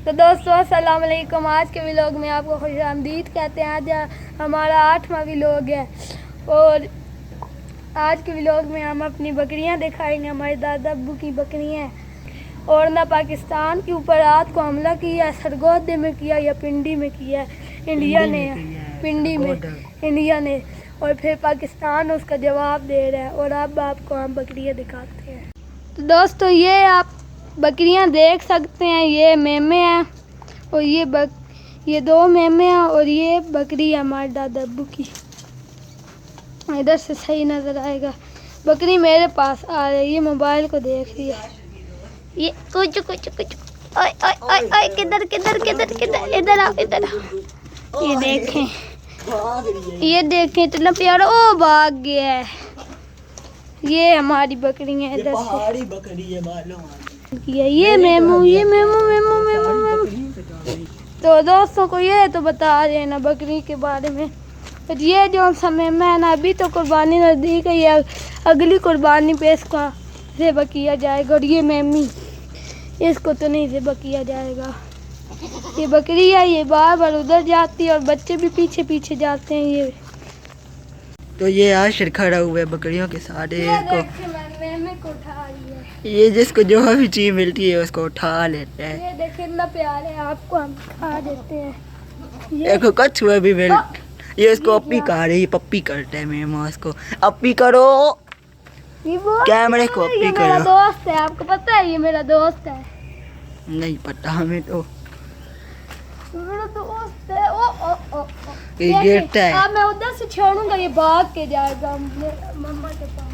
तो दोस्तों अस्सलाम वालेकुम। आज के व्लॉग में आपको खुशामदीद कहते हैं। आज हमारा 8वां व्लॉग है और आज के व्लॉग में हम अपनी बकरियां दिखाएंगे। हमारे दादा अब्बू की बकरियां हैं और ना पाकिस्तान के ऊपर रात को हमला किया, सरगोदे में किया या पिंडी में किया, इंडिया ने पिंडी में इंडिया ने, और फिर पाकिस्तान उसका जवाब दे रहा है। और अब आपको हम बकरियां दिखाते हैं। तो दोस्तों ये आप बकरियां देख सकते हैं, ये मेमे हैं और ये दो मेमे हैं और ये बकरी है हमारे दादा अब्बू की। इधर से सही नज़र आएगा। बकरी मेरे पास आ रही है, मोबाइल को देख रही है। ये कुछ ओए ओए ओए ओए किधर किधर किधर किधर इधर आओ इधर आओ। ये देखें इतना प्यारा, ओ भाग गया है। ये हमारी बकरी है, इधर से बकरी है मालूम ये मेमू तो दोस्तों को ये तो बता रहे ना बकरी के बारे में। पर ये जो समय में ना अभी तो कुर्बानी नज़दीक है, ये अगली कुर्बानी पे इसका ज़िबा किया जाएगा। और ये मेमी इसको तो नहीं ज़िबा किया जाएगा। ये बकरी है, ये बार बार उधर जाती है और बच्चे भी पीछे पीछे जाते हैं। ये तो ये आशिर खड़ा हुआ है बकरियों के साथ को उठा रही है। ये जिसको जो भी चीज मिलती है उसको उठा लेते हैं। ये देखिए इतना प्यार है, आपको हम खा देते हैं। देखो कछुआ भी मिल, ये उसको अपी खा रही है, पप्पी करते हैं मेरे उसको अपी करो, कैमरे को अपी ये करो। मेरा दोस्त है, आपको पता है ये मेरा दोस्त है। नहीं पता हमें तो, मेरा दोस्त है। ओ ओ ओ, ओ। ये गिरता है। अब मैं उधर से छोड़ूंगा, ये भाग के जाएगा मम्मा के पास।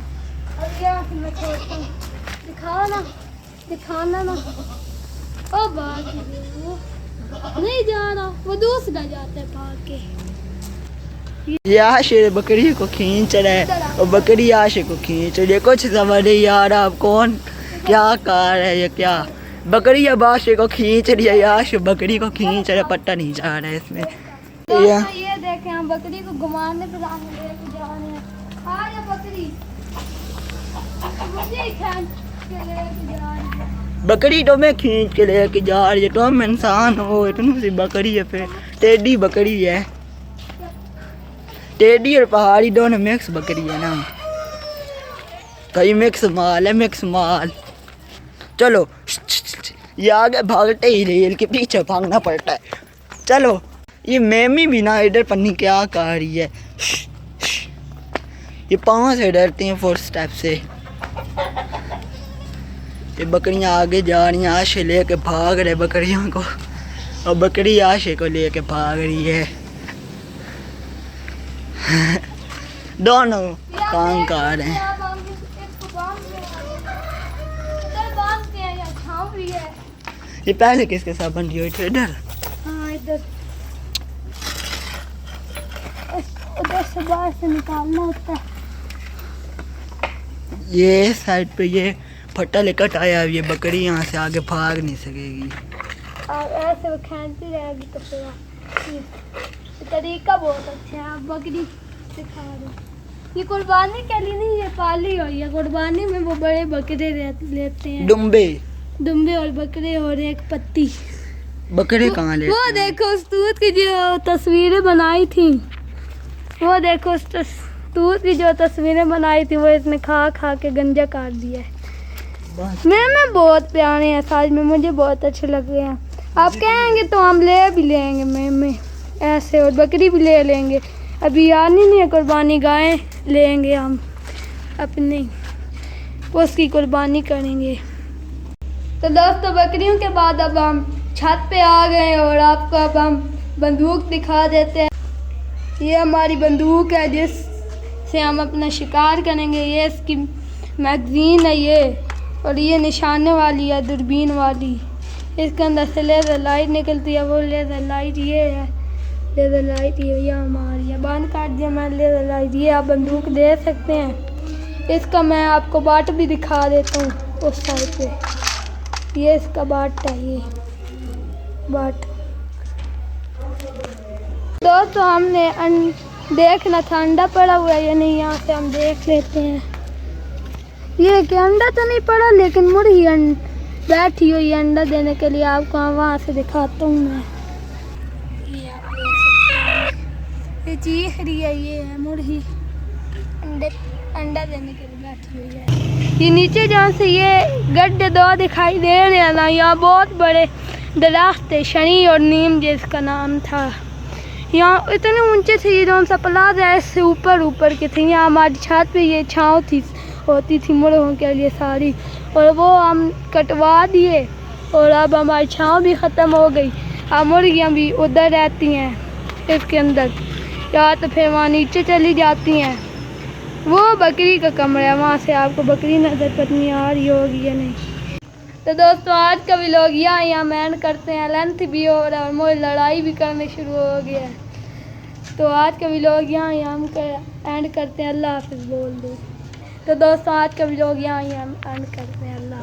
अब यहाँ से मैं छोड़ता हूँ, दिखाना ना। ओ भाग वो नहीं जा रहा, वो दूसरा जाता है भाग के। ये आशिर बकरी को खींच रहा है और बकरी आशिर को खींच रही है। कुछ समझ नहीं आ रहा अब कौन क्या कार है, ये क्या बकरी अब आशिर को खींच रही है, आशिर बकरी को खींच रहा है, पता नहीं जा रहा है इसमें। ये देखें हम बकरी को घुमाने पे लेके जा रहे हैं। आ जा बकरी, मुझे खींच के लेके जा रही है। बकरी तो मैं खींच के लेके जा रही है, तुम इंसान हो, इतनी सी बकरी है। फिर टेडी बकरी है, टेडी और पहाड़ी दोनों मिक्स बकरी है ना, कहीं मिक्स माल है, मिक्स माल। चलो ये आगे भागते ही रेल के पीछे भागना पड़ता है। चलो ये मेमी भी ना इधर पन्नी क्या कर रही है, ये पाँव से डरती हैं फोर स्टेप से। ये बकरियां आगे जा रही हैं, आशे लेके भाग रहे बकरियों को और बकरी आशे को लेके भाग रही है। दोनों काम कर रहे हैं। ये पहले किसके साथ बंधी हुई थी? इधर हाँ इधर, उधर से बाहर से निकालना होता है। ये साइड पे ये फट्टा लेकर आया, ये बकरी यहाँ से आगे भाग नहीं सकेगी। और ऐसे वो खींचती रहेगी तो फिर तरीका बहुत अच्छा है। आप बकरी सिखा रहे, ये कुर्बानी के लिए नहीं, ये पाली हुई है। कुर्बानी में वो बड़े बकरे लेते हैं, दुम्बे और बकरे और एक पत्ती। बकरे कहाँ लेते वो हैं? देखो उस तूत की जो तस्वीरें बनाई थी, वो देखो उस तूत की जो तस्वीरें बनाई थी, वो इसने खा खा के गंजा काट दिया है। मैं बहुत प्यारे हैं साज में, मुझे बहुत अच्छे लग रहे हैं। आप कहेंगे तो हम ले भी लेंगे मैं ऐसे, और बकरी भी ले लेंगे। अभी आनी नहीं है कुर्बानी, गाय लेंगे हम अपनी, उसकी कुर्बानी करेंगे। तो दोस्तों बकरियों के बाद अब हम छत पे आ गए और आपको अब हम बंदूक दिखा देते हैं। ये हमारी बंदूक है जिससे हम अपना शिकार करेंगे। ये इसकी मैगज़ीन है ये, और ये निशाने वाली है, दूरबीन वाली। इसके अंदर से लेज़र लाइट निकलती है, वो लेज़र लाइट ये है, लेज़र लाइट ये हमारी है। बंद कर दिया मैंने लेज़र लाइट। ये आप बंदूक दे सकते हैं। इसका मैं आपको बाट भी दिखा देता हूँ उस साइड पे। ये इसका बाट है, ये बाट। दोस्तों हमने देखना था अंडा पड़ा हुआ है या नहीं, यहाँ से हम देख लेते हैं। ये कि अंडा तो नहीं पड़ा, लेकिन बैठी हुई है अंडा देने के लिए। आपको वहाँ से दिखाता हूँ मैं। ये आप देख सकते हैं, ये चीख रही है, ये है मुर्गी अंडा देने के लिए बैठी हुई है। ये नीचे जहाँ से ये गड्ढे दो दिखाई दे रहे हैं ना, यहाँ बहुत बड़े दरख्त थे, शनी और नीम जिसका नाम था। यहाँ इतने ऊंचे थे, ये जो सा प्लाजा ऐसे ऊपर के थे। यहाँ हमारी छत पे ये छाँव थी, होती थी मुर्गों के लिए सारी, और वो हम कटवा दिए और अब हमारी छाँव भी ख़त्म हो गई। अब मुर्गियाँ भी उधर रहती हैं इसके अंदर, या तो फिर वहाँ नीचे चली जाती हैं। वो बकरी का कमरा है, वहाँ से आपको बकरी नज़र पतनी आ रही होगी या नहीं। तो दोस्तों आज का व्लॉग यहाँ हम एंड करते हैं। लेंथ भी हो रहा है और मुझे लड़ाई भी करने शुरू हो गया है। तो आज का व्लॉग यहाँ हम एंड करते हैं। अल्लाह हाफिज़ बोल दो। तो दोस्तों आज का व्लॉग यहाँ हम एंड करते हैं। अल्लाह।